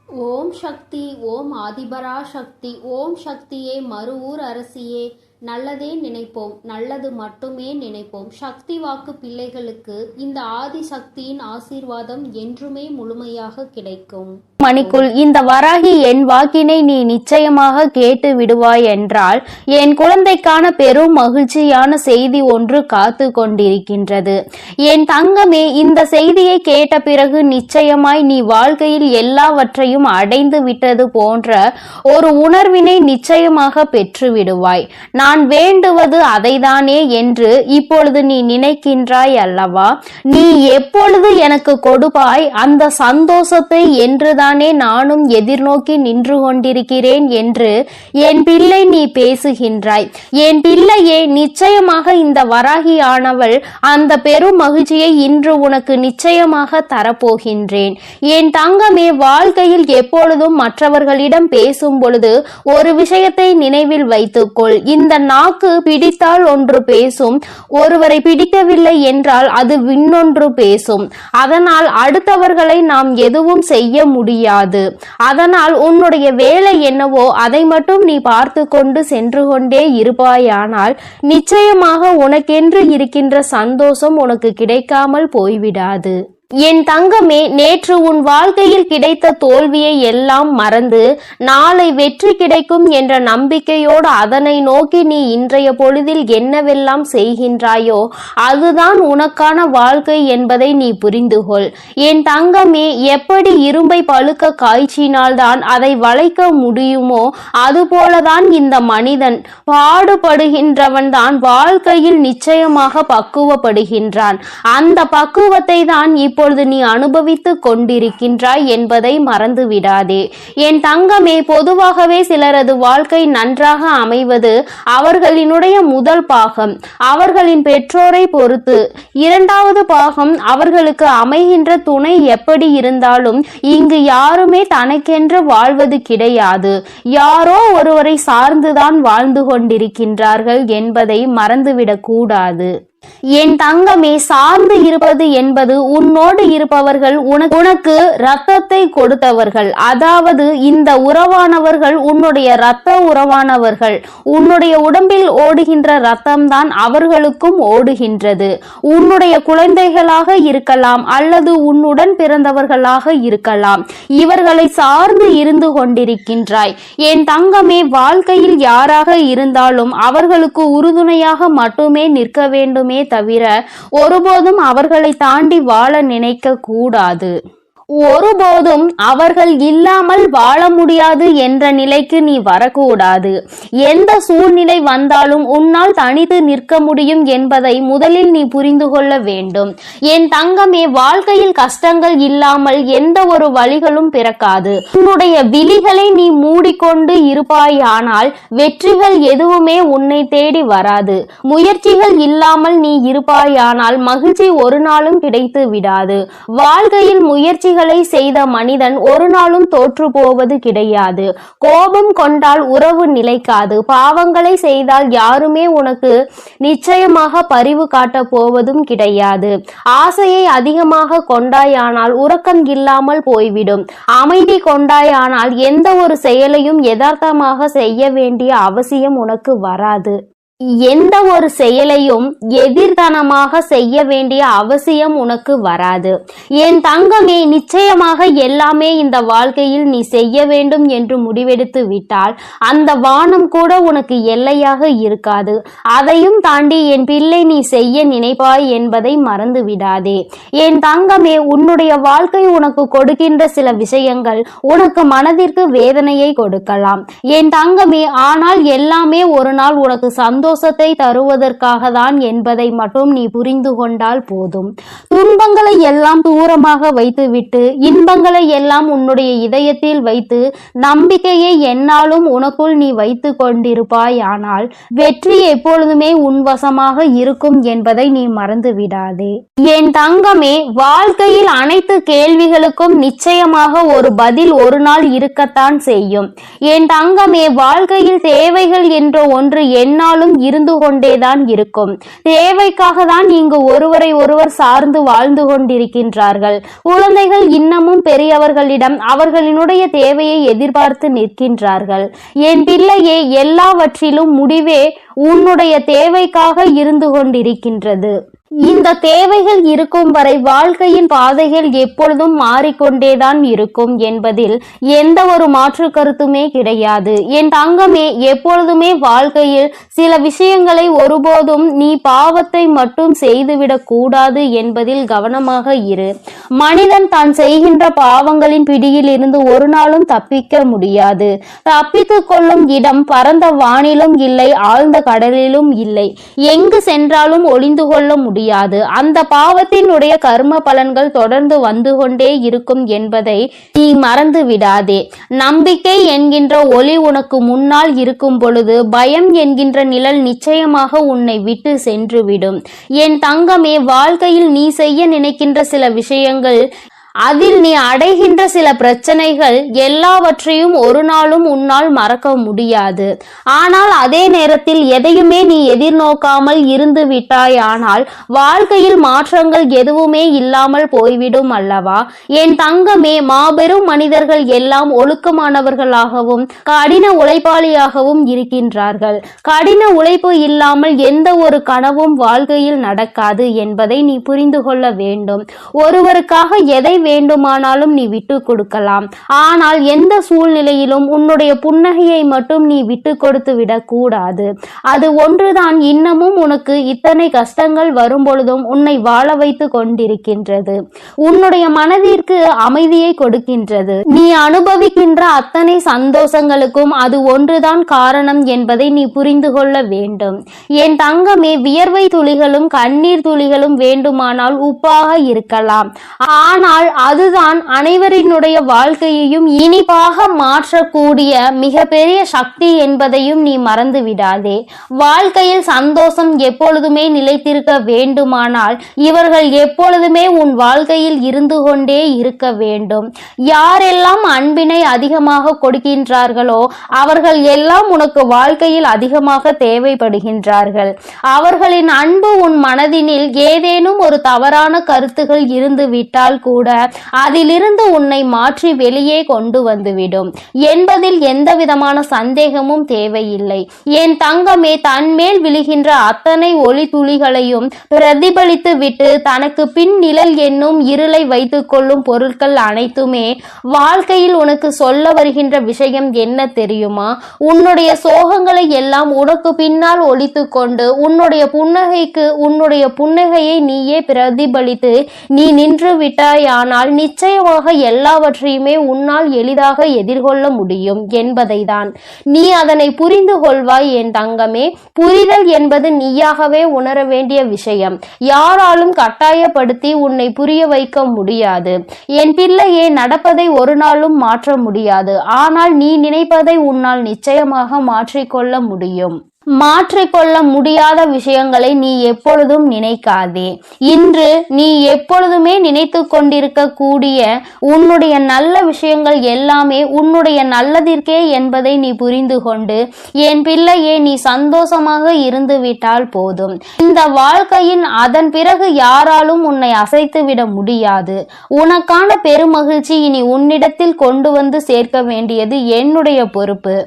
ஓம் சக்தி, ஓம் ஆதிபரா சக்தி, ஓம் சக்தியே, மறுவூர் அரசியே, நல்லதே நினைப்போம், நல்லது மட்டுமே நினைப்போம். சக்தி வாக்கு பிள்ளைகளுக்கு இந்த ஆதிசக்தியின் ஆசீர்வாதம் என்றுமே முழுமையாக கிடைக்கும். மணிக்குள் இந்த வராகி என் வாக்கினை நீ நிச்சயமாக கேட்டு விடுவாய் என்றால் என் குழந்தைக்கான பெரும் மகிழ்ச்சியான செய்தி ஒன்று காத்து கொண்டிருக்கின்றது. என் தங்கமே, இந்த செய்தியை கேட்ட பிறகு நிச்சயமாய் நீ வாழ்க்கையில் எல்லாவற்றையும் அடைந்து விட்டது போன்ற ஒரு உணர்வினை நிச்சயமாக பெற்று விடுவாய். நான் வேண்டுவது அதைதானே என்று இப்பொழுது நீ நினைக்கின்றாய் அல்லவா? நீ எப்பொழுது எனக்கு கொடுப்பாய் அந்த சந்தோஷத்தை என்றுதான் நானும் எதிர்நோக்கி நின்று கொண்டிருக்கிறேன் என்று என் பிள்ளை நீ பேசுகின்றாய். என் பிள்ளையே, நிச்சயமாக இந்த வராகி ஆனவள் அந்த பெரும் மகிழ்ச்சியை இன்று உனக்கு நிச்சயமாக தரப்போகின்றேன். என் தங்கமே, வாழ்க்கையில் எப்பொழுதும் மற்றவர்களிடம் பேசும் பொழுது ஒரு விஷயத்தை நினைவில் வைத்துக்கொள். இந்த நாக்கு பிடித்தால் ஒன்று பேசும், ஒருவரை பிடிக்கவில்லை என்றால் அது இன்னொன்று பேசும். அதனால் அடுத்தவர்களை நாம் எதுவும் செய்ய முடியாது. அதனால் உன்னுடைய வேலை என்னவோ அதை மட்டும் நீ பார்த்து கொண்டு சென்று கொண்டே இருப்பாயானால் நிச்சயமாக உனக்கென்று இருக்கின்ற சந்தோஷம் உனக்கு கிடைக்காமல் போய்விடாது. என் தங்கமே, நேற்று உன் வாழ்க்கையில் கிடைத்த தோல்வியை எல்லாம் மறந்து நாளை வெற்றி கிடைக்கும் என்ற நம்பிக்கையோடு அதனை நோக்கி நீ இன்றைய பொழுதில் என்னவெல்லாம் செய்கின்றாயோ அதுதான் உனக்கான வாழ்க்கை என்பதை நீ புரிந்து கொள். என் தங்கமே, எப்படி இரும்பை பழுக்க காய்ச்சினால்தான் அதை வளைக்க முடியுமோ அதுபோலதான் இந்த மனிதன் பாடுபடுகின்றவன் தான் வாழ்க்கையில் நிச்சயமாக பக்குவப்படுகின்றான். அந்த பக்குவத்தை தான் இப்பொழுது நீ அனுபவித்துக் கொண்டிருக்கின்றாய் என்பதை மறந்து விடாதே. என் தங்கமே, பொதுவாகவே சிலரது வாழ்க்கை நன்றாக அமைவது அவர்களினுடைய முதல் பாகம் அவர்களின் பெற்றோரை பொறுத்து, இரண்டாவது பாகம் அவர்களுக்கு அமைகின்ற துணை எப்படி இருந்தாலும் இங்கு யாருமே தனக்கென்று வாழ்வது கிடையாது. யாரோ ஒருவரை சார்ந்துதான் வாழ்ந்து கொண்டிருக்கின்றார்கள் என்பதை மறந்துவிடக் கூடாது. என் தங்கமே, சார்ந்து இருப்பது என்பது உன்னோடு இருப்பவர்கள் உனக்கு இரத்தத்தை கொடுத்தவர்கள். அதாவது இந்த உறவானவர்கள் உன்னுடைய இரத்த உறவானவர்கள். உன்னுடைய உடம்பில் ஓடுகின்ற இரத்தம்தான் அவர்களுக்கும் ஓடுகின்றது. உன்னுடைய குழந்தைகளாக இருக்கலாம் அல்லது உன்னுடன் பிறந்தவர்களாக இருக்கலாம். இவர்களை சார்ந்து இருந்து கொண்டிருக்கின்றாய். என் தங்கமே, வாழ்க்கையில் யாராக இருந்தாலும் அவர்களுக்கு உறுதுணையாக மட்டுமே நிற்க வேண்டுமே தவிர ஒருபோதும் அவர்களை தாண்டி வாழ நினைக்க கூடாது. ஒருபோதும் அவர்கள் இல்லாமல் வாழ முடியாது என்ற நிலைக்கு நீ வரக்கூடாது. எந்த சூழ்நிலை வந்தாலும் உன்னால் தனித்து நிற்க முடியும் என்பதை முதலில் நீ புரிந்து கொள்ள வேண்டும். என் தங்கமே, வாழ்க்கையில் கஷ்டங்கள் இல்லாமல் எந்த ஒரு வழிகளும் பிறக்காது. உன்னுடைய விழிகளை நீ மூடிக்கொண்டு இருப்பாயானால் வெற்றிகள் எதுவுமே உன்னை தேடி வராது. முயற்சிகள் இல்லாமல் நீ இருப்பாயானால் மகிழ்ச்சி ஒரு நாளும் கிடைத்து விடாது. வாழ்க்கையில் முயற்சி செய்த மனிதன் ஒரு நாளும் தோற்று போவது கிடையாது. கோபம் கொண்டால் உறவு நிலைக்காது. பாவங்களை செய்தால் யாருமே உனக்கு நிச்சயமாக பரிவு காட்ட போவதும் கிடையாது. ஆசையை அதிகமாக கொண்டாயானால் உறக்கம் இல்லாமல் போய்விடும். அமைதி கொண்டாயானால் எந்த ஒரு செயலையும் யதார்த்தமாக செய்ய வேண்டிய அவசியம் உனக்கு வராது. எந்த ஒரு செயலையும் எதிர்த்தனமாக செய்ய வேண்டிய அவசியம் உனக்கு வராது. என் தங்கமே, நிச்சயமாக எல்லாமே இந்த வாழ்க்கையில் நீ செய்ய வேண்டும் என்று முடிவெடுத்து விட்டால் அந்த வானம் கூட உனக்கு எல்லையாக இருக்காது. அதையும் தாண்டி என் பிள்ளை நீ செய்ய நினைப்பாய் என்பதை மறந்து விடாதே. என் தங்கமே, உன்னுடைய வாழ்க்கை உனக்கு கொடுக்கின்ற சில விஷயங்கள் உனக்கு மனதிற்கு வேதனையை கொடுக்கலாம். என் தங்கமே, ஆனால் எல்லாமே ஒரு நாள் உனக்கு சந்தோஷத்தை தருவதற்காக தான் என்பதை மட்டும் நீ புரிந்து கொண்டால் போதும். துன்பங்களை எல்லாம் தூரமாக வைத்துவிட்டு இன்பங்களை எல்லாம் உன்னுடைய இதயத்தில் வைத்து நம்பிக்கையை என்னாலும் உனக்குள் நீ வைத்து கொண்டிருப்பாய். ஆனால் வெற்றி எப்பொழுதுமே உன் வசமாக இருக்கும் என்பதை நீ மறந்து விடாதே. என் தங்கமே, வாழ்க்கையில் அனைத்து கேள்விகளுக்கும் நிச்சயமாக ஒரு பதில் ஒரு நாள் இருக்கத்தான் செய்யும். என் தங்கமே, வாழ்க்கையில் தேவைகள் என்ற ஒன்று என்னாலும் இருந்து கொண்டேதான் இருக்கும். தேவைக்காக தான் இங்கு ஒருவரை ஒருவர் சார்ந்து வாழ்ந்து கொண்டிருக்கின்றார்கள். குழந்தைகள் இன்னமும் பெரியவர்களிடம் அவர்களினுடைய தேவையை எதிர்பார்த்து நிற்கின்றார்கள். என் பிள்ளையே, எல்லாவற்றிலும் முடிவே உன்னுடைய தேவைக்காக இருந்து கொண்டிருக்கின்றது. இந்த தேவைகள் இருக்கும் வரை வாழ்க்கையின் பாதைகள் எப்பொழுதும் மாறிக்கொண்டேதான் இருக்கும் என்பதில் எந்த ஒரு மாற்று கருத்துமே கிடையாது. என் தங்கமே, எப்பொழுதுமே வாழ்க்கையில் சில விஷயங்களை ஒருபோதும் நீ பாவத்தை மட்டும் செய்துவிடக் கூடாது என்பதில் கவனமாக இரு. மனிதன் தான் செய்கின்ற பாவங்களின் பிடியில் இருந்து ஒரு நாளும் தப்பிக்க முடியாது. தப்பித்துக் கொள்ளும் இடம் பரந்த வானிலும் இல்லை, ஆழ்ந்த கடலிலும் இல்லை. எங்கு சென்றாலும் ஒளிந்து கொள்ள முடியாது. அந்த பாவத்தினுடைய கர்ம பலன்கள் தொடர்ந்து வந்து கொண்டே இருக்கும் என்பதை நீ மறந்து விடாதே. நம்பிக்கை என்கின்ற ஒளி உனக்கு முன்னால் இருக்கும் பொழுது பயம் என்கின்ற நிழல் நிச்சயமாக உன்னை விட்டு சென்றுவிடும். என் தங்கமே, வாழ்க்கையில் நீ செய்ய நினைக்கின்ற சில விஷயங்கள், அதில் நீ அடைகின்ற சில பிரச்சனைகள் எல்லாவற்றையும் ஒரு நாளும் உன்னால் மறக்க முடியாது. ஆனால் அதே நேரத்தில் எதையுமே நீ எதிர்நோக்காமல் இருந்து விட்டாயானால் வாழ்க்கையில் மாற்றங்கள் எதுவுமே இல்லாமல் போய்விடும் அல்லவா? என் தங்கமே, மாபெரும் மனிதர்கள் எல்லாம் ஒழுக்கமானவர்களாகவும் கடின உழைப்பாளியாகவும் இருக்கின்றார்கள். கடின உழைப்பு இல்லாமல் எந்த ஒரு கனவும் வாழ்க்கையில் நடக்காது என்பதை நீ புரிந்து கொள்ள வேண்டும். ஒருவருக்காக எதை வேண்டுமானாலும் நீ விட்டு கொடுக்கலாம். ஆனால் எந்த சூழ்நிலையிலும் உன்னுடைய புன்னகையை மட்டும் நீ விட்டு கொடுத்து விடக் கூடாது. அது ஒன்றுதான் இன்னமும் உனக்கு இத்தனை கஷ்டங்கள் வரும் பொழுதும் உன்னை வாழ வைத்து கொண்டிருக்கின்றது. உன்னுடைய மனதிற்கு அமைதியை கொடுக்கின்றது. நீ அனுபவிக்கின்ற அத்தனை சந்தோஷங்களுக்கும் அது ஒன்றுதான் காரணம் என்பதை நீ புரிந்து கொள்ள வேண்டும். என் தங்கமே, வியர்வை துளிகளும் கண்ணீர் துளிகளும் வேண்டுமானால் உப்பாக இருக்கலாம். ஆனால் அதுதான் அனைவரினுடைய வாழ்க்கையையும் இனிப்பாக மாற்றக்கூடிய மிகப்பெரிய சக்தி என்பதையும் நீ மறந்து விடாதே. வாழ்க்கையில் சந்தோஷம் எப்பொழுதுமே நிலைத்திருக்க வேண்டுமானால் இவர்கள் எப்பொழுதுமே உன் வாழ்க்கையில் இருந்து கொண்டே இருக்க வேண்டும். யாரெல்லாம் அன்பினை அதிகமாக கொடுக்கின்றார்களோ அவர்கள் எல்லாம் உனக்கு வாழ்க்கையில் அதிகமாக தேவைப்படுகின்றார்கள். அவர்களின் அன்பு உன் மனதினில் ஏதேனும் ஒரு தவறான கருத்துகள் இருந்து விட்டால் கூட அதிலிருந்து உன்னை மாற்றி வெளியே கொண்டு வந்துவிடும் என்பதில் எந்த விதமான சந்தேகமும் தேவையில்லை. என் தங்கமே, தன்மேல் விழுகின்ற அத்தனை ஒளி துளிகளையும் பிரதிபலித்து விட்டு தனக்கு பின் நிழல் என்னும் இருளை வைத்துக் கொள்ளும் பொருட்கள் அனைத்துமே வாழ்க்கையில் உனக்கு சொல்ல வருகின்ற விஷயம் என்ன தெரியுமா? உன்னுடைய சோகங்களை எல்லாம் உனக்கு பின்னால் ஒழித்து கொண்டு உன்னுடைய புன்னகையை நீயே பிரதிபலித்து நீ நின்று விட்டாயானால் நிச்சயமாக எல்லாவற்றையுமே உன்னால் எளிதாக எதிர்கொள்ள முடியும் என்பதை தான். நீ அதனை புரிந்து கொள்வாய் என் தங்கமே. புரிதல் என்பது நீயாகவே உணர வேண்டிய விஷயம். யாராலும் கட்டாயப்படுத்தி உன்னை புரிய வைக்க முடியாது. என் பிள்ளையே, நடப்பதை ஒரு நாளும் மாற்ற முடியாது. ஆனால் நீ நினைப்பதை உன்னால் நிச்சயமாக மாற்றிக்கொள்ள முடியும். மாற்றிக்கொள்ள முடியாத விஷயங்களை நீ எப்பொழுதும் நினைக்காதே. இன்று நீ எப்பொழுதுமே நினைத்து கொண்டிருக்க கூடிய உன்னுடைய நல்ல விஷயங்கள் எல்லாமே உன்னுடைய நல்லதிற்கே என்பதை நீ புரிந்து கொண்டு என் பிள்ளையே, நீ சந்தோஷமாக இருந்து விட்டால் போதும். இந்த வாழ்க்கையின் அதன் பிறகு யாராலும் உன்னை அசைத்து விட முடியாது. உனக்கான பெருமகிழ்ச்சி இனி உன்னிடத்தில் கொண்டு வந்து சேர்க்க வேண்டியது என்னுடைய பொறுப்பு.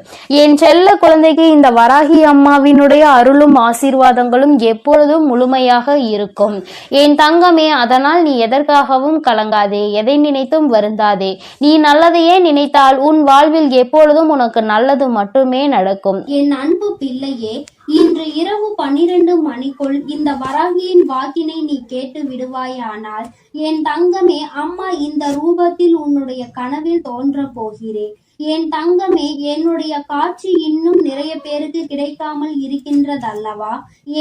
என் செல்ல குழந்தைக்கு இந்த வராகி அம்மாவினுடைய அருளும் ஆசீர்வாதங்களும் எப்பொழுதும் முழுமையாக இருக்கும். என் தங்கமே, அதனால் நீ எதற்காகவும் கலங்காதே, எதை நினைத்தும் வருந்தாதே. நீ நல்லதையே நினைத்தால் உன் வாழ்வில் எப்பொழுதும் உனக்கு நல்லது மட்டுமே நடக்கும். என் அன்பு பிள்ளையே, இன்று இரவு 12 மணிக்குள் இந்த வராகியின் வாக்கினை நீ கேட்டு விடுவாயானால் என் தங்கமே, அம்மா இந்த ரூபத்தில் உன்னுடைய கனவில் தோன்ற போகிறேன். என் தங்கமே, என்னுடைய காட்சி இன்னும் நிறைய பேருக்கு கிடைக்காமல் இருக்கின்றதல்லவா?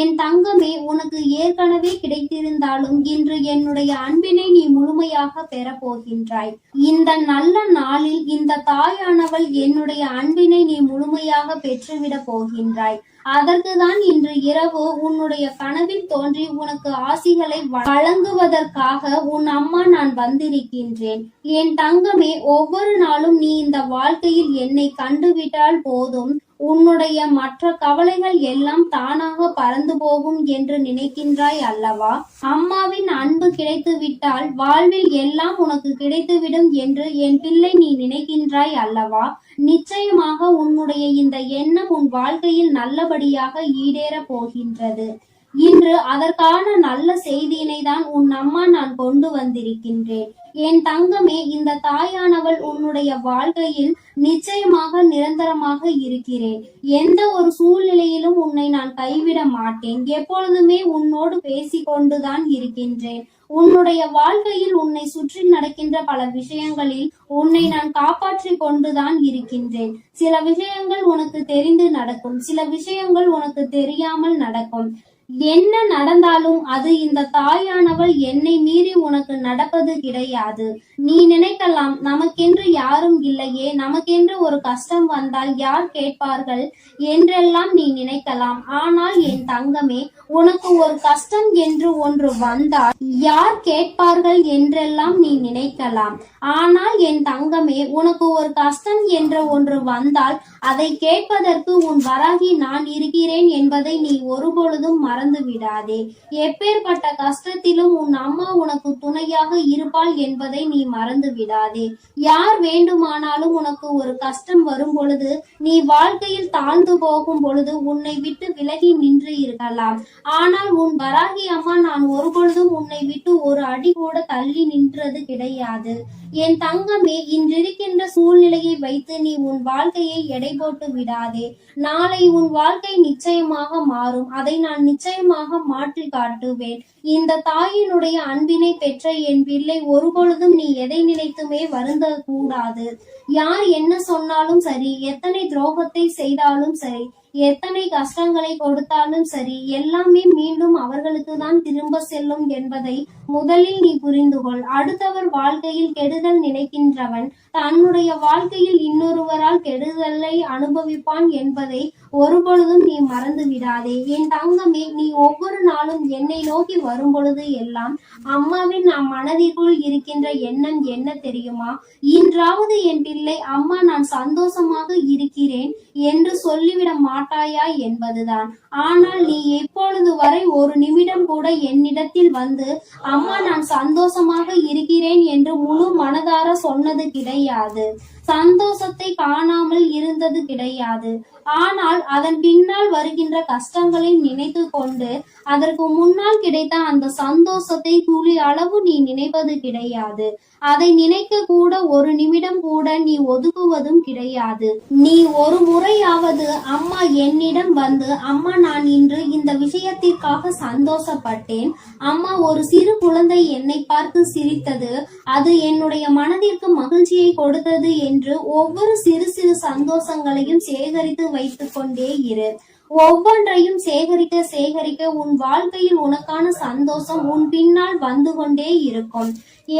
என் தங்கமே, உனக்கு ஏற்கனவே கிடைத்திருந்தாலும் இன்று என்னுடைய அன்பினை நீ முழுமையாக பெற போகின்றாய். இந்த நல்ல நாளில் இந்த தாயானவள் என்னுடைய அன்பினை நீ முழுமையாக பெற்றுவிட போகின்றாய். அதற்குதான் இன்று இரவு உன்னுடைய கனவில் தோன்றி உனக்கு ஆசிகளை வழங்குவதற்காக உன் அம்மா நான் வந்திருக்கின்றேன். என் தங்கமே, ஒவ்வொரு நாளும் நீ இந்த வாழ்க்கையில் என்னை கண்டுவிட்டால் போதும், உன்னுடைய மற்ற கவலைகள் எல்லாம் தானாக பறந்து போகும் என்று நினைக்கின்றாய் அல்லவா? அம்மாவின் அன்பு கிடைத்துவிட்டால் வாழ்வில் எல்லாம் உனக்கு கிடைத்துவிடும் என்று என் பிள்ளை நீ நினைக்கின்றாய் அல்லவா? நிச்சயமாக உன்னுடைய இந்த எண்ணம் உன் வாழ்க்கையில் நல்லபடியாக ஈடேறப் போகின்றது. இன்று அதற்கான நல்ல செய்தியினை தான் உன் அம்மா நான் கொண்டு வந்திருக்கின்றேன். என் தங்கமே, இந்த தாயானவள் உன்னுடைய வாழ்க்கையில் நிச்சயமாக நிரந்தரமாக இருக்கிறேன். எந்த ஒரு சூழ்நிலையிலும் உன்னை நான் கைவிட மாட்டேன். எப்பொழுதுமே உன்னோடு பேசிக்கொண்டுதான் இருக்கின்றேன். உன்னுடைய வாழ்க்கையில் உன்னை சுற்றி நடக்கின்ற பல விஷயங்களில் உன்னை நான் காப்பாற்றி கொண்டுதான் இருக்கின்றேன். சில விஷயங்கள் உனக்கு தெரிந்து நடக்கும், சில விஷயங்கள் உனக்கு தெரியாமல் நடக்கும். என்ன நடந்தாலும் அது இந்த தாயானவள் என்னை மீறி உனக்கு நடப்பது கிடையாது. நீ நினைக்கலாம், நமக்கென்று யாரும் இல்லையே, நமக்கென்று ஒரு கஷ்டம் வந்தால் யார் கேட்பார்கள் என்றெல்லாம் நீ நினைக்கலாம். ஆனால் என் தங்கமே, உனக்கு ஒரு கஷ்டம் என்று ஒன்று வந்தால் யார் கேட்பார்கள் என்றெல்லாம் நீ நினைக்கலாம். ஆனால் என் தங்கமே, உனக்கு ஒரு கஷ்டம் என்ற ஒன்று வந்தால் அதை கேட்பதற்கு உன் வராகி நான் இருக்கிறேன் என்பதை நீ ஒருபொழுதும் மறந்து விடாதே. எப்பேற்பட்ட கஷ்டத்திலும் உன் அம்மா உனக்கு துணையாக இருப்பாள் என்பதை நீ மறந்து விடாதே. யார் வேண்டுமானாலும் உனக்கு ஒரு கஷ்டம் வரும் பொழுது, நீ வாழ்க்கையில் தாழ்ந்து போகும் பொழுது உன்னை விட்டு விலகி நின்று இருக்கலாம். ஆனால் உன் வராகி அம்மா நான் ஒருபொழுதும் உன்னை விட்டு ஒரு அடி கூட தள்ளி நின்றது கிடையாது. என் தங்கமே, இன்றிருக்கின்ற சூழ்நிலையை வைத்து நீ உன் வாழ்க்கையை எடை போட்டு விடாதே. நாளை உன் வாழ்க்கை நிச்சயமாக மாறும். அதை நான் நிச்சயமாக மாற்றி காட்டுவேன். இந்த தாயினுடைய அன்பினை பெற்ற என் பிள்ளை, ஒருபொழுதும் நீ எதை நினைத்துமே வருந்த கூடாது. யார் என்ன சொன்னாலும் சரி, எத்தனை துரோகத்தை செய்தாலும் சரி, எத்தனை கஷ்டங்களை கொடுத்தாலும் சரி, எல்லாமே மீண்டும் அவர்களுக்கு தான் திரும்ப செல்லும் என்பதை முதலில் நீ புரிந்து கொள். அடுத்தவர் வாழ்க்கையில் கெடுதல் நினைக்கின்றவன் தன்னுடைய வாழ்க்கையில் இன்னொருவரால் கெடுதலை அனுபவிப்பான் என்பதை ஒருபொழுதும் நீ மறந்து விடாதே. என் தங்கமே, நீ ஒவ்வொரு நாளும் என்னை நோக்கி வரும் பொழுது எல்லாம் அம்மாவின் மனதிற்குள் இருக்கின்ற எண்ணம் என்ன தெரியுமா? இன்றாவது என் பிள்ளை, அம்மா நான் சந்தோஷமாக இருக்கிறேன் என்று சொல்லிவிட மாட்டாயா என்பதுதான். ஆனால் நீ எப்பொழுது வரை ஒரு நிமிடம் கூட என்னிடத்தில் வந்து அம்மா நான் சந்தோஷமாக இருக்கிறேன் என்று முழு மனதார சொன்னது கிடையாது. சந்தோஷத்தை காணாமல் இருந்தது கிடையாது. ஆனால் அதன் பின்னால் வருகின்ற கஷ்டங்களை நினைத்து கொண்டு அதற்கு முன்னால் கிடைத்த அந்த சந்தோஷத்தை துளி அளவு நீ நினைப்பது கிடையாது. அதை நினைக்க கூட ஒரு நிமிடம் கூட நீ ஒதுக்குவதும் கிடையாது. நீ ஒரு முறையாவது அம்மா என்னிடம் வந்து, அம்மா நான் இன்று இந்த விஷயத்திற்காக சந்தோஷப்பட்டேன், அம்மா ஒரு சிறு குழந்தை என்னை பார்த்து சிரித்தது, அது என்னுடைய மனதிற்கு மகிழ்ச்சியை கொடுத்தது என்று ஒவ்வொரு சிறு சிறு சந்தோஷங்களையும் சேகரித்து வைத்துக் கொண்டே இரு. ஒவ்வொன்றையும் சேகரிக்க சேகரிக்க உன் வாழ்க்கையில் உனக்கான சந்தோஷம் உன் பின்னால் வந்து கொண்டே இருக்கும்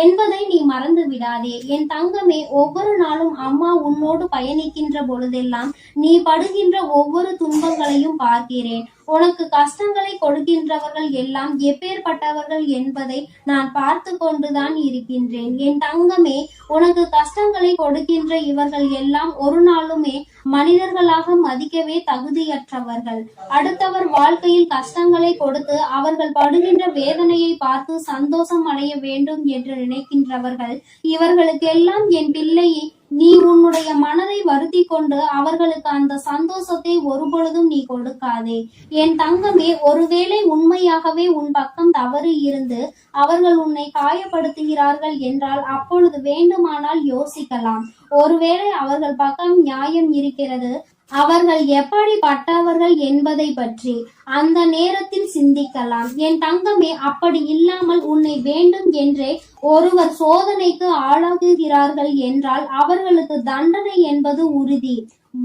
என்பதை நீ மறந்து விடாதே. என் தங்கமே, ஒவ்வொரு நாளும் அம்மா உன்னோடு பயணிக்கின்ற பொழுதெல்லாம் நீ படுகின்ற ஒவ்வொரு துன்பங்களையும் பார்க்கிறேன். உனக்கு கஷ்டங்களை கொடுக்கின்றவர்கள் எல்லாம் எப்பேற்பட்டவர்கள் என்பதை நான் பார்த்து கொண்டுதான் இருக்கின்றேன். என் தங்கமே, உனக்கு கஷ்டங்களை கொடுக்கின்ற இவர்கள் எல்லாம் ஒரு நாளுமே மனிதர்களாக மதிக்கவே தகுதியற்றவர்கள். அடுத்தவர் வாழ்க்கையில் கஷ்டங்களை கொடுத்து அவர்கள் படுகின்ற வேதனையை பார்த்து சந்தோஷம் அடைய வேண்டும் என்று நினைக்கின்றவர்கள். இவர்களுக்கெல்லாம் என் பிள்ளை, நீ உன்னுடைய மனதை வருத்தி கொண்டு அவர்களுக்கு அந்த சந்தோஷத்தை ஒருபொழுதும் நீ கொடுக்காதே. என் தங்கமே, ஒருவேளை உண்மையாகவே உன் பக்கம் தவறு இருந்து அவர்கள் உன்னை காயப்படுத்துகிறார்கள் என்றால் அப்பொழுது வேண்டுமானால் யோசிக்கலாம். ஒருவேளை அவர்கள் பக்கம் நியாயம் இருக்கிறது, அவர்கள் எப்படிப்பட்டவர்கள் என்பதை பற்றி அந்த நேரத்தில் சிந்திக்கலாம். என் தங்கமே, அப்படி இல்லாமல் உன்னை வேண்டும் என்றே ஒருவர் சோதனைக்கு ஆளாகுகிறார்கள் என்றால் அவர்களுக்கு தண்டனை என்பது உறுதி.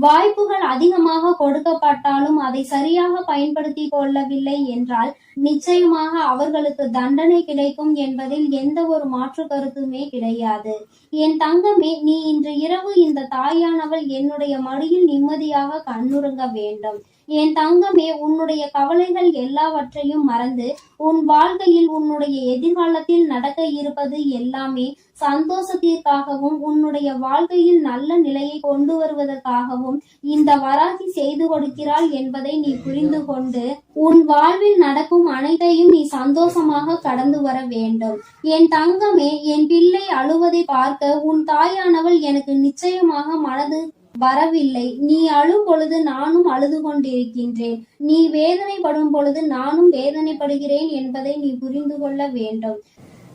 வாய்ப்புகள் அதிகமாக கொடுக்கப்பட்டாலும் அதை சரியாக பயன்படுத்தி கொள்ளவில்லை என்றால் நிச்சயமாக அவர்களுக்கு தண்டனை கிடைக்கும் என்பதில் எந்த ஒரு மாற்று கருத்துமே கிடையாது. என் தங்கமே, நீ இன்று இரவு இந்த தாயானவள் என்னுடைய மடியில் நிம்மதியாக கண்ணுறங்க வேண்டும். என் தங்கமே, உன்னுடைய கவலைகள் எல்லாவற்றையும் மறந்து உன் வாழ்க்கையில் உன்னுடைய எதிர்காலத்தில் நடக்க இருப்பது எல்லாமே சந்தோஷத்திற்காகவும் உன்னுடைய வாழ்க்கையில் நல்ல நிலையை கொண்டு வருவதற்காகவும் இந்த வராகி செய்து கொடுக்கிறாள் என்பதை நீ புரிந்து கொண்டு உன் வாழ்வில் நடக்கும் அனைத்தையும் நீ சந்தோஷமாக கடந்து வர வேண்டும். என் தங்கமே, என் பிள்ளை அழுவதை பார்க்க உன் தாயானவள் எனக்கு நிச்சயமாக மனது வரவில்லை. நீ அழும் பொழுது நானும் அழுது கொண்டிருக்கின்றேன். நீ வேதனைப்படும் பொழுது நானும் வேதனைப்படுகிறேன் என்பதை நீ புரிந்து கொள்ள வேண்டும்.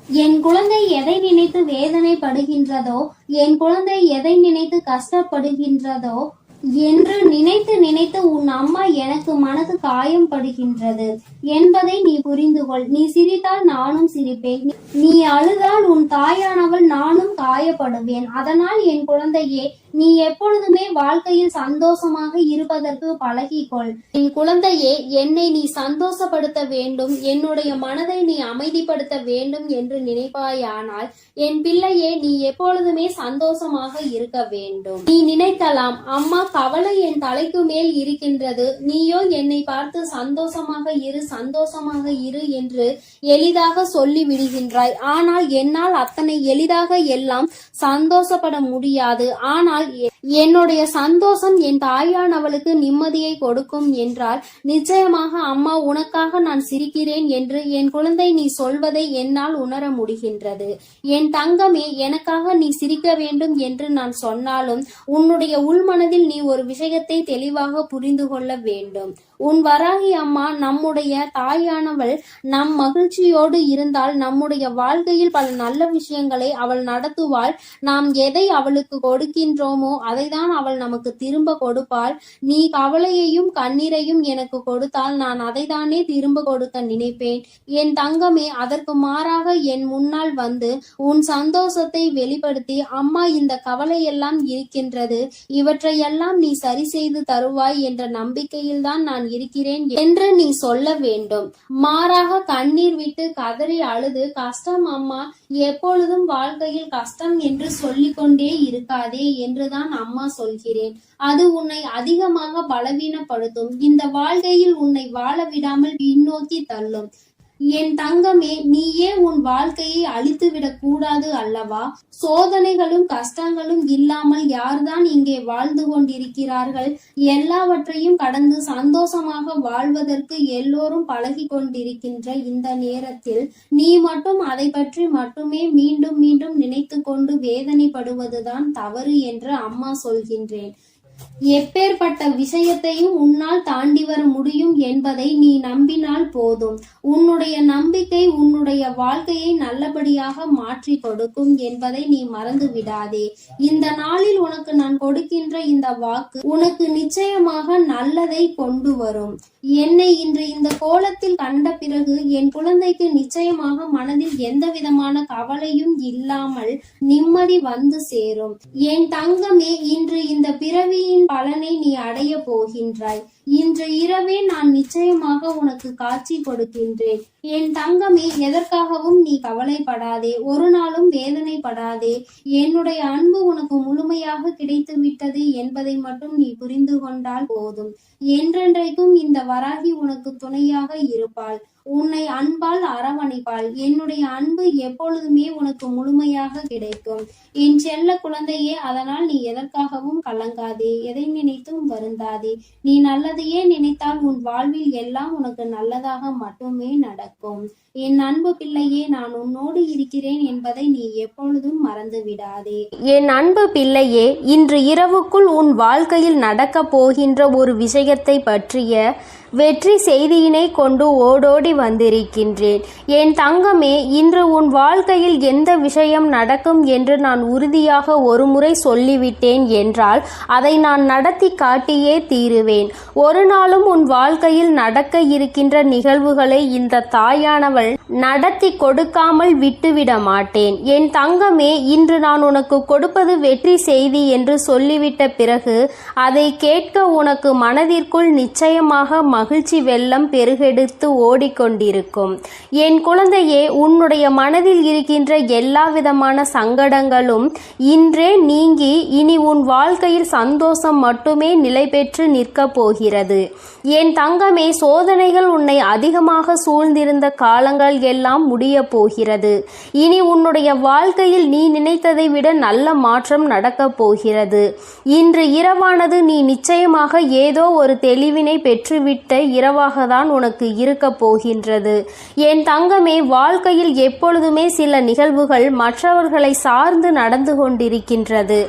என் குழந்தை எதை நினைத்து வேதனைப்படுகின்றதோ, என் குழந்தை எதை நினைத்து கஷ்டப்படுகின்றதோ என்று நினைத்து நினைத்து உன் அம்மா எனக்கு மனது காயம் படுகின்றது என்பதை நீ புரிந்து கொள். நீ சிரித்தால் நானும் சிரிப்பேன், நீ அழுதால் உன் தாயானவள் நானும் காயப்படுவேன். அதனால் என் குழந்தையே, நீ எப்பொழுதுமே வாழ்க்கையில் சந்தோஷமாக இருப்பதற்கு பழகிக்கொள். என் குழந்தையே, என்னை நீ சந்தோஷப்படுத்த வேண்டும், என்னுடைய மனதை நீ அமைதிப்படுத்த வேண்டும் என்று நினைப்பாயானால் என் பிள்ளையே, நீ எப்பொழுதுமே சந்தோஷமாக இருக்க வேண்டும். நீ நினைக்கலாம், அம்மா கவலை என் தலைக்கு மேல் இருக்கின்றது, நீயோ என்னை பார்த்து சந்தோஷமாக இரு சந்தோஷமாக இரு என்று எளிதாக சொல்லி விடுகின்றாய். ஆனால் என்னால் அத்தனை எளிதாக எல்லாம் சந்தோஷப்பட முடியாது. ஆனால் என்னுடைய சந்தோஷம் என் தாயானவளுக்கு நிம்மதியை கொடுக்கும் என்றால் நிச்சயமாக அம்மா உனக்காக நான் சிரிக்கிறேன் என்று என் குழந்தை நீ சொல்வதை என்னால் உணர முடிகின்றது. என் தங்கமே, எனக்காக நீ சிரிக்க வேண்டும் என்று நான் சொன்னாலும் உன்னுடைய உள்மனதில் நீ ஒரு விஷயத்தை தெளிவாக புரிந்து கொள்ள வேண்டும். உன் வராகி அம்மா நம்முடைய தாயானவள் நம் மகிழ்ச்சியோடு இருந்தால் நம்முடைய வாழ்க்கையில் பல நல்ல விஷயங்களை அவள் நடத்துவாள். நாம் எதை அவளுக்கு கொடுக்கின்றோமோ அதைதான் அவள் நமக்கு திரும்ப கொடுப்பாள். நீ கவலையையும் கண்ணீரையும் எனக்கு கொடுத்தால் நான் அதைதானே திரும்ப கொடுக்க நினைப்பேன். என் தங்கமே, அதற்கு மாறாக என் முன்னால் வந்து உன் சந்தோஷத்தை வெளிப்படுத்தி, அம்மா இந்த கவலையெல்லாம் இருக்கின்றது, இவற்றையெல்லாம் நீ சரி செய்து தருவாய் என்ற நம்பிக்கையில்தான் நான் இருக்கிறேன் என்று நீ சொல்ல வேண்டும். மாறாக கண்ணீர் விட்டு கதறி அழுது, கஷ்டம் அம்மா, எப்பொழுதும் வாழ்க்கையில் கஷ்டம் என்று சொல்லிக்கொண்டே இருக்காதே என்றுதான் அம்மா சொல்கிறேன். அது உன்னை அதிகமாக பலவீனப்படுத்தும். இந்த வாழ்க்கையில் உன்னை வாழ விடாமல் பின்னோக்கி தள்ளும். என் தங்கமே, நீயே உன் வாழ்க்கையை அழித்துவிடக் கூடாது அல்லவா? சோதனைகளும் கஷ்டங்களும் இல்லாமல் யார்தான் இங்கே வாழ்ந்து கொண்டிருக்கிறார்கள்? எல்லாவற்றையும் கடந்து சந்தோஷமாக வாழ்வதற்கு எல்லோரும் பழகி கொண்டிருக்கின்ற இந்த நேரத்தில் நீ மட்டும் அதை பற்றி மட்டுமே மீண்டும் மீண்டும் நினைத்து கொண்டு வேதனைப்படுவதுதான் தவறு என்று அம்மா சொல்கின்றேன். எப்பேற்பட்ட விஷயத்தையும் உன்னால் தாண்டி வர முடியும் என்பதை நீ நம்பினால் போதும். உன்னுடைய நம்பிக்கை உன்னுடைய வாழ்க்கையை நல்லபடியாக மாற்றி கொடுக்கும் என்பதை நீ மறந்து விடாதே. இந்த நாளில் உனக்கு நான் கொடுக்கின்ற இந்த வாக்கு உனக்கு நிச்சயமாக நல்லதை கொண்டு வரும். என்னை இன்று இந்த கோலத்தில் கண்ட பிறகு என் குழந்தைக்கு நிச்சயமாக மனதில் எந்த விதமான கவலையும் இல்லாமல் நிம்மதி வந்து சேரும். என் தங்கமே, இன்று இந்த பிறவியின் பலனை நீ அடைய போகின்றாய். இன்று இரவே நான் நிச்சயமாக உனக்கு காட்சி கொடுக்கின்றேன். என் தங்கமே, எதற்காகவும் நீ கவலைப்படாதே, ஒரு நாளும் வேதனைப்படாதே. என்னுடைய அன்பு உனக்கு முழுமையாக கிடைத்து விட்டது என்பதை மட்டும் நீ புரிந்து கொண்டால் போதும். என்றென்றைக்கும் இந்த வராகி உனக்கு துணையாக இருப்பாள், உன்னை அன்பால் அரவணைப்பாள். என்னுடைய அன்பு எப்பொழுதுமே உனக்கு முழுமையாக கிடைக்கும் என் செல்ல குழந்தையே. அதனால் நீ எதற்காகவும் கலங்காதே, எதை நினைத்தும் வருந்தாதே. நீ நல்லதையே நினைத்தால் உன் வாழ்வில் எல்லாம் உனக்கு நல்லதாக மட்டுமே நடக்கும். என் அன்பு பிள்ளையே, நான் உன்னோடு இருக்கிறேன் என்பதை நீ எப்பொழுதும் மறந்து விடாதே. என் அன்பு பிள்ளையே, இன்று இரவுக்குள் உன் வாழ்க்கையில் நடக்க போகின்ற ஒரு விஷயத்தை பற்றிய வெற்றி செய்தியினை கொண்டு ஓடோடி வந்திருக்கின்றேன். என் தங்கமே, இன்று உன் வாழ்க்கையில் எந்த விஷயம் நடக்கும் என்று நான் உறுதியாக ஒருமுறை சொல்லிவிட்டேன் என்றால் அதை நான் நடத்தி காட்டியே தீருவேன். ஒரு நாளும் உன் வாழ்க்கையில் நடக்க இருக்கின்ற நிகழ்வுகளை இந்த தாயானவள் நடத்தி கொடுக்காமல் விட்டுவிட மாட்டேன். என் தங்கமே, இன்று நான் உனக்கு கொடுப்பது வெற்றி செய்தி என்று சொல்லிவிட்ட பிறகு அதை கேட்க உனக்கு மனதிற்குள் நிச்சயமாக மகிழ்ச்சி வெள்ளம் பெருகெடுத்து ஓடிக்கொண்டிருக்கும். என் குழந்தையே, உன்னுடைய மனதில் இருக்கின்ற எல்லா விதமான சங்கடங்களும் இன்றே நீங்கி இனி உன் வாழ்க்கையில் சந்தோஷம் மட்டுமே நிலை பெற்று நிற்கப் போகிறது. என் தங்கமே, சோதனைகள் உன்னை அதிகமாக சூழ்ந்திருந்த காலங்கள் எல்லாம் முடிய போகிறது. இனி உன்னுடைய வாழ்க்கையில் நீ நினைத்ததை விட நல்ல மாற்றம் நடக்கப் போகிறது. இன்று இரவானது நீ நிச்சயமாக ஏதோ ஒரு தெளிவினை பெற்றுவிட்ட இரவாக தான் உனக்கு இருக்க போகின்றது. என் தங்கமே, வாழ்க்கையில் எப்பொழுதுமே சில நிகழ்வுகள் மற்றவர்களை சார்ந்து நடந்து கொண்டிருக்கின்றது.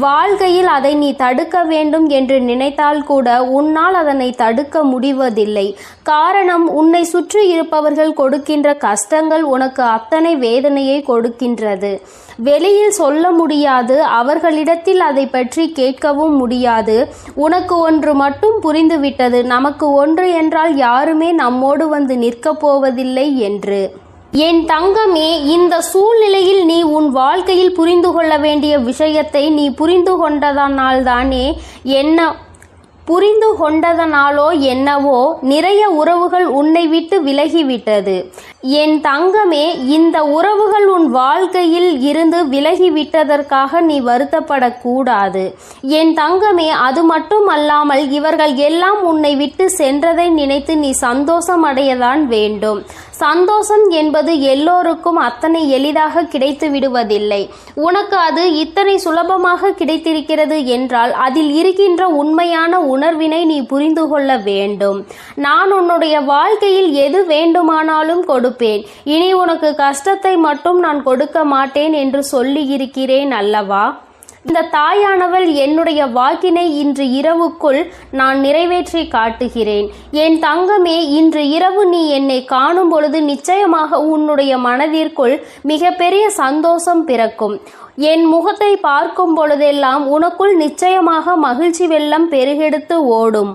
வாழ்க்கையில் அதை நீ தடுக்க வேண்டும் என்று நினைத்தால் கூட உன்னால் அதனை தடுக்க முடிவதில்லை. காரணம், உன்னை சுற்றி இருப்பவர்கள் கொடுக்கின்ற கஷ்டங்கள் உனக்கு அத்தனை வேதனையை கொடுக்கின்றது. வெளியில் சொல்ல முடியாது, அவர்களிடத்தில் அதை பற்றி கேட்கவும் முடியாது. உனக்கு ஒன்று மட்டும் புரிந்துவிட்டது, நமக்கு ஒன்று என்றால் யாருமே நம்மோடு வந்து நிற்கப் போவதில்லை என்று. என் தங்கமே, இந்த சூழ்நிலையில் நீ உன் வாழ்க்கையில் புரிந்து கொள்ள வேண்டிய விஷயத்தை நீ புரிந்து கொண்டதனாலோ என்னவோ நிறைய உறவுகள் உன்னை விட்டு விலகிவிட்டது. என் தங்கமே, இந்த உறவுகள் உன் வாழ்க்கையில் இருந்து விலகிவிட்டதற்காக நீ வருத்தப்படக்கூடாது. என் தங்கமே, அது மட்டும் அல்லாமல் இவர்கள் எல்லாம் உன்னை விட்டு சென்றதை நினைத்து நீ சந்தோஷம் அடையதான் வேண்டும். சந்தோஷம் என்பது எல்லோருக்கும் அத்தனை எளிதாக கிடைத்து விடுவதில்லை. உனக்கு அது இத்தனை சுலபமாக கிடைத்திருக்கிறது என்றால் அதில் இருக்கின்ற உண்மையான உணர்வினை நீ புரிந்து கொள்ள வேண்டும். நான் உன்னுடைய வாழ்க்கையில் எது வேண்டுமானாலும் கொடுப்பேன், இனி உனக்கு கஷ்டத்தை மட்டும் நான் கொடுக்க மாட்டேன் என்று சொல்லி இருக்கிறேன் அல்லவா? இந்த தாயானவள் என்னுடைய வாக்கினை இன்று இரவுக்குள் நான் நிறைவேற்றி காட்டுகிறேன். என் தங்கமே, இன்று இரவு நீ என்னை காணும் பொழுது நிச்சயமாக உன்னுடைய மனதிற்குள் மிகப்பெரிய சந்தோஷம் பிறக்கும். என் முகத்தை பார்க்கும் பொழுதெல்லாம் உனக்குள் நிச்சயமாக மகிழ்ச்சி வெள்ளம் பெருகெடுத்து ஓடும்.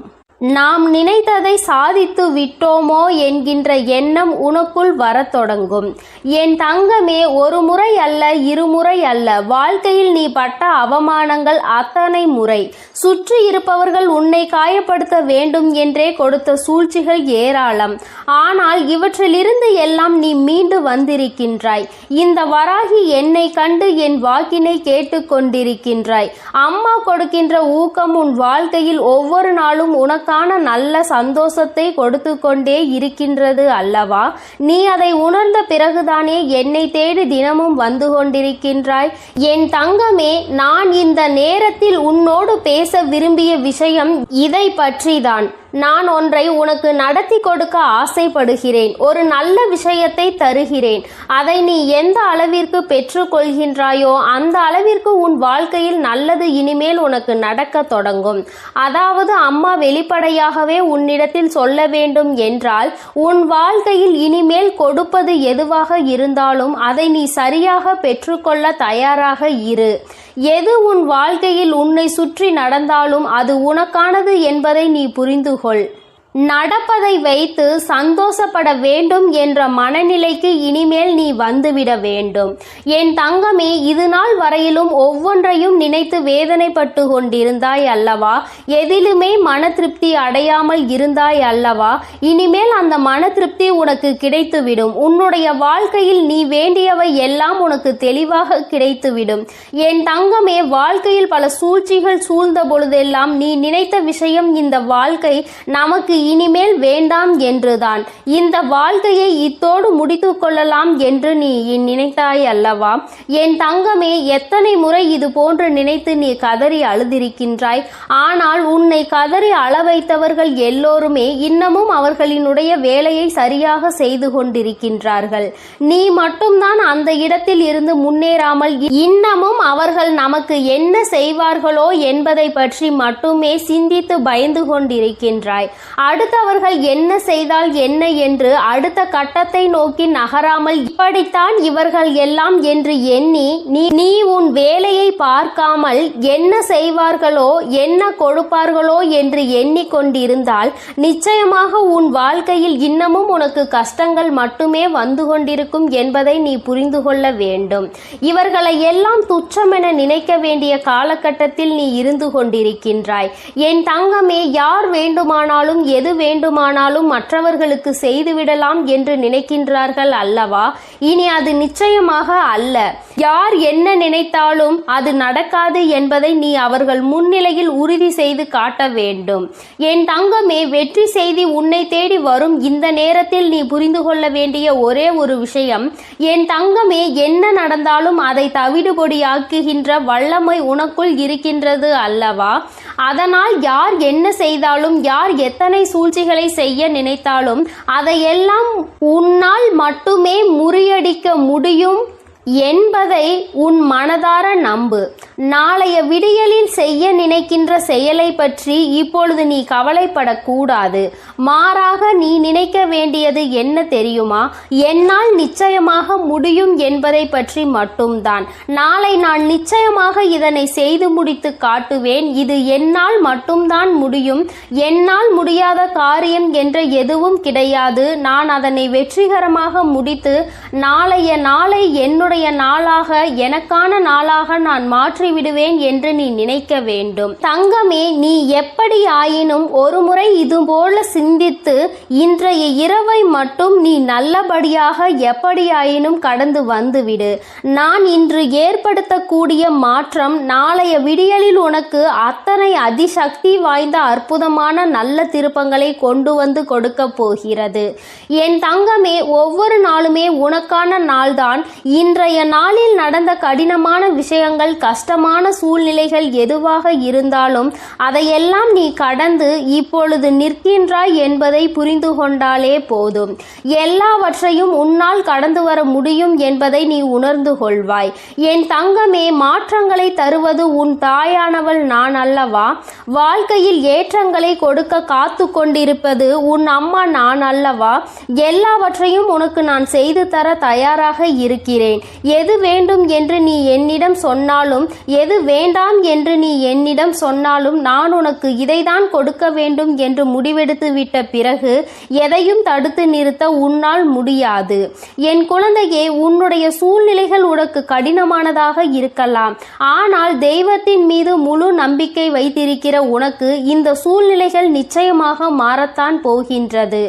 நாம் நினைத்ததை சாதித்து விட்டோமோ என்கின்ற எண்ணம் உனக்குள் வரத் தொடங்கும். என் தங்கமே, ஒரு முறை அல்ல, இருமுறை அல்ல, வாழ்க்கையில் நீ பட்ட அவமானங்கள் அத்தனை முறை. சுற்றி இருப்பவர்கள் உன்னை காயப்படுத்த வேண்டும் என்றே கொடுத்த சூழ்ச்சிகள் ஏராளம். ஆனால் இவற்றிலிருந்து எல்லாம் நீ மீண்டு வந்திருக்கின்றாய். இந்த வராகி என்னை கண்டு என் வாக்கினை கேட்டுக்கொண்டிருக்கின்றாய். அம்மா கொடுக்கின்ற ஊக்கம் உன் வாழ்க்கையில் ஒவ்வொரு நாளும் உனக்கு நல்ல சந்தோஷத்தை கொடுத்து கொண்டே இருக்கின்றது அல்லவா? நீ அதை உணர்ந்த பிறகுதானே என்னை தேடி தினமும் வந்து கொண்டிருக்கின்றாய். என் தங்கமே, நான் இந்த நேரத்தில் உன்னோடு பேச விரும்பிய விஷயம் இதை பற்றிதான். நான் ஒன்றை உனக்கு நடத்தி கொடுக்க ஆசைப்படுகிறேன். ஒரு நல்ல விஷயத்தை தருகிறேன். அதை நீ எந்த அளவிற்கு பெற்றுக்கொள்கின்றாயோ அந்த அளவிற்கு உன் வாழ்க்கையில் நல்லது இனிமேல் உனக்கு நடக்க தொடங்கும். அதாவது அம்மா வெளிப்படையாகவே உன்னிடத்தில் சொல்ல வேண்டும் என்றால், உன் வாழ்க்கையில் இனிமேல் கொடுப்பது எதுவாக இருந்தாலும் அதை நீ சரியாக பெற்றுக்கொள்ள தயாராக இரு. எது உன் வாழ்க்கையில் உன்னை சுற்றி நடந்தாலும் அது உனக்கானது என்பதை நீ புரிந்து கொள். நடப்பதை வைத்து சந்தோஷப்பட வேண்டும் என்ற மனநிலைக்கு இனிமேல் நீ வந்துவிட வேண்டும். என் தங்கமே, இது நாள் வரையிலும் ஒவ்வொன்றையும் நினைத்து வேதனைப்பட்டு கொண்டிருந்தாய் அல்லவா? எதிலுமே மன திருப்தி அடையாமல் இருந்தாய் அல்லவா? இனிமேல் அந்த மன திருப்தி உனக்கு கிடைத்துவிடும். உன்னுடைய வாழ்க்கையில் நீ வேண்டியவை எல்லாம் உனக்கு தெளிவாக கிடைத்துவிடும். என் தங்கமே, வாழ்க்கையில் பல சூழ்ச்சிகள் சூழ்ந்த பொழுதெல்லாம் நீ நினைத்த விஷயம், இந்த வாழ்க்கை நமக்கு இனிமேல் வேண்டாம் என்றுதான். இந்த வாழ்க்கையை இத்தோடு முடித்து கொள்ளலாம் என்று நீ நினைத்தாய் அல்லவா? என் தங்கமே, எத்தனை முறை இது போன்று நினைத்து நீ கதறி அழுதிருக்கின்றாய். ஆனால் உன்னை கதறி அள வைத்தவர்கள் எல்லோருமே இன்னமும் அவர்களினுடைய வேலையை சரியாக செய்து கொண்டிருக்கின்றார்கள். நீ மட்டும்தான் அந்த இடத்தில் இருந்து முன்னேறாமல் இன்னமும் அவர்கள் நமக்கு என்ன செய்வார்களோ என்பதை பற்றி மட்டுமே சிந்தித்து பயந்து கொண்டிருக்கின்றாய். அடுத்தவர்கள் என்ன செய்தால் என்ன என்று அடுத்த கட்டத்தை நோக்கி நகராமல் இப்படித்தான் இவர்கள் எல்லாம் என்று எண்ணி நீ உன் வேலையை பார்க்காமல் என்ன செய்வார்களோ என்ன கொடுப்பார்களோ என்று எண்ணிக்கொண்டிருந்தால் நிச்சயமாக உன் வாழ்க்கையில் இன்னமும் உனக்கு கஷ்டங்கள் மட்டுமே வந்து கொண்டிருக்கும் என்பதை நீ புரிந்து கொள்ள வேண்டும். இவர்களை எல்லாம் துச்சமென நினைக்க வேண்டிய காலகட்டத்தில் நீ இருந்து கொண்டிருக்கின்றாய். என் தங்கமே, யார் வேண்டுமானாலும் எது வேண்டுமானாலும் மற்றவர்களுக்கு செய்துவிடலாம் என்று நினைக்கின்றார்கள் அல்லவா? இனி அது நிச்சயமாக அல்ல. யார் என்ன நினைத்தாலும் அது நடக்காது என்பதை நீ அவர்கள் முன்னிலையில் உறுதி செய்து காட்ட வேண்டும். என் தங்கமே, வெற்றி செய்தி உன்னை தேடி வரும் இந்த நேரத்தில் நீ புரிந்து கொள்ள வேண்டிய ஒரே ஒரு விஷயம், என் தங்கமே, என்ன நடந்தாலும் அதை தவிடுபொடியாக்குகின்ற வல்லமை உனக்குள் இருக்கின்றது அல்லவா? அதனால் யார் என்ன செய்தாலும் யார் எத்தனை சூழ்ச்சிகளை செய்ய நினைத்தாலும் அதையெல்லாம் உன்னால் மட்டுமே முறியடிக்க முடியும் என்பதை உன் மனதார நம்பு. நாளைய விடியலில் செய்ய நினைக்கின்ற செயலை பற்றி இப்பொழுது நீ கவலைப்படக்கூடாது. மாறாக நீ நினைக்க வேண்டியது என்ன தெரியுமா? என்னால் நிச்சயமாக முடியும் என்பதை பற்றி மட்டும்தான். நாளை நான் நிச்சயமாக இதனை செய்து முடித்து காட்டுவேன். இது என்னால் மட்டும்தான் முடியும். என்னால் முடியாத காரியம் என்ற எதுவும் கிடையாது. நான் அதனை வெற்றிகரமாக முடித்து நாளைய நாளை என்னுடைய நாளாக, எனக்கான நாளாக நான் மாற்றி விடுவேன் என்று நீ நினைக்க வேண்டும். தங்கமே, நீ எப்படி ஆயினும் ஒரு முறை இதுபோல சிந்தித்து இன்றைய இரவை மட்டும் நீ நல்லபடியாக எப்படியாயினும் கடந்து வந்துவிடு. நான் இன்று ஏற்படுத்தக்கூடிய மாற்றம் நாளைய விடியலில் உனக்கு அத்தனை அதிசக்தி வாய்ந்த அற்புதமான நல்ல திருப்பங்களை கொண்டு வந்து கொடுக்க போகிறது. என் தங்கமே, ஒவ்வொரு நாளுமே உனக்கான நாள்தான். இன்றைய நாளில் நடந்த கடினமான விஷயங்கள், கஷ்டமான சூழ்நிலைகள் எதுவாக இருந்தாலும் அதையெல்லாம் நீ கடந்து இப்பொழுது நிற்கின்றாய் என்பதை புரிந்து கொண்டாலே போதும். எல்லாவற்றையும் உன்னால் கடந்து வர முடியும் என்பதை நீ உணர்ந்து கொள்வாய். என் தங்கமே, மாற்றங்களை தருவது உன் தாயானவள் நான் அல்லவா? வாழ்க்கையில் ஏற்றங்களை கொடுக்க காத்து கொண்டிருப்பது உன் அம்மா நான் அல்லவா? எல்லாவற்றையும் உனக்கு நான் செய்து தர தயாராக இருக்கிறேன். எது வேண்டும் என்று நீ என்னிடம் சொன்னாலும் எது வேண்டாம் என்று நீ என்னிடம் சொன்னாலும் நான் உனக்கு இதைதான் கொடுக்க வேண்டும் என்று முடிவெடுத்து விட்ட பிறகு எதையும் தடுத்து நிறுத்த உன்னால் முடியாது. என் குழந்தையே, உன்னுடைய சூழ்நிலைகள் உனக்கு கடினமானதாக இருக்கலாம். ஆனால் தெய்வத்தின் மீது முழு நம்பிக்கை வைத்திருக்கிற உனக்கு இந்த சூழ்நிலைகள் நிச்சயமாக மாறத்தான் போகின்றது.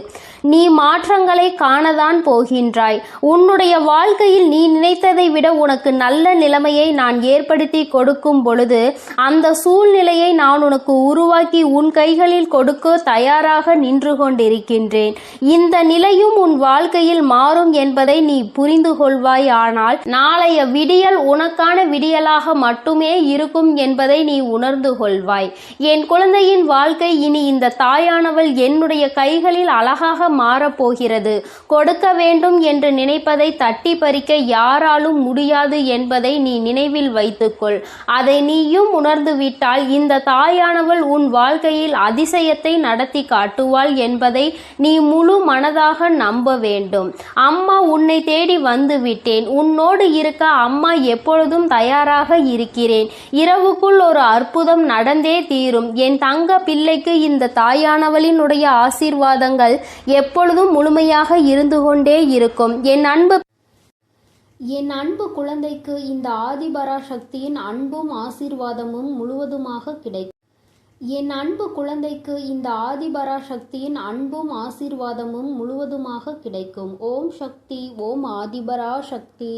நீ மாற்றங்களை காணதான் போகின்றாய். உன்னுடைய வாழ்க்கையில் நீ நினைத்ததை விட உனக்கு நல்ல நிலைமையை நான் ஏற்படுத்தி கொடுக்கும் பொழுது அந்த சூழ்நிலையை நான் உனக்கு உருவாக்கி உன் கைகளில் கொடுக்க தயாராக நின்று கொண்டிருக்கின்றேன். இந்த நிலையும் உன் வாழ்க்கையில் மாறும் என்பதை நீ புரிந்து கொள்வாய். ஆனால் நாளைய விடியல் உனக்கான விடியலாக மட்டுமே இருக்கும் என்பதை நீ உணர்ந்து கொள்வாய். என் குழந்தையின் வாழ்க்கை இனி இந்த தாயானவள் என்னுடைய கைகளில் அழகாக மாறப்போகிறது. கொடுக்க வேண்டும் என்று நினைப்பதை தட்டி பறிக்க யாராலும் முடியாது என்பதை நீ நினைவில் வைத்துக்கொள். அதை நீயும் உணர்ந்து விட்டால் இந்த தாயானவள் உன் வாழ்க்கையில் அதிசயத்தை நடத்தி காட்டுவாள் என்பதை நீ முழு மனதாக நம்ப வேண்டும். அம்மா உன்னை தேடி வந்து விட்டேன். உன்னோடு இருக்க அம்மா எப்பொழுதும் தயாராக இருக்கிறேன். இரவுக்குள் ஒரு அற்புதம் நடந்தே தீரும். என் தங்க பிள்ளைக்கு இந்த தாயானவளினுடைய ஆசீர்வாதங்கள் எப்பொழுதும் முழுமையாக இருந்து கொண்டே இருக்கும். என் அன்பு குழந்தைக்கு இந்த ஆதிபராசக்தியின் அன்பும் ஆசீர்வாதமும் முழுவதுமாக கிடைக்கும். என் அன்பு குழந்தைக்கு இந்த ஆதிபராசக்தியின் அன்பும் ஆசீர்வாதமும் முழுவதுமாக கிடைக்கும். ஓம் சக்தி, ஓம் ஆதிபராசக்தி.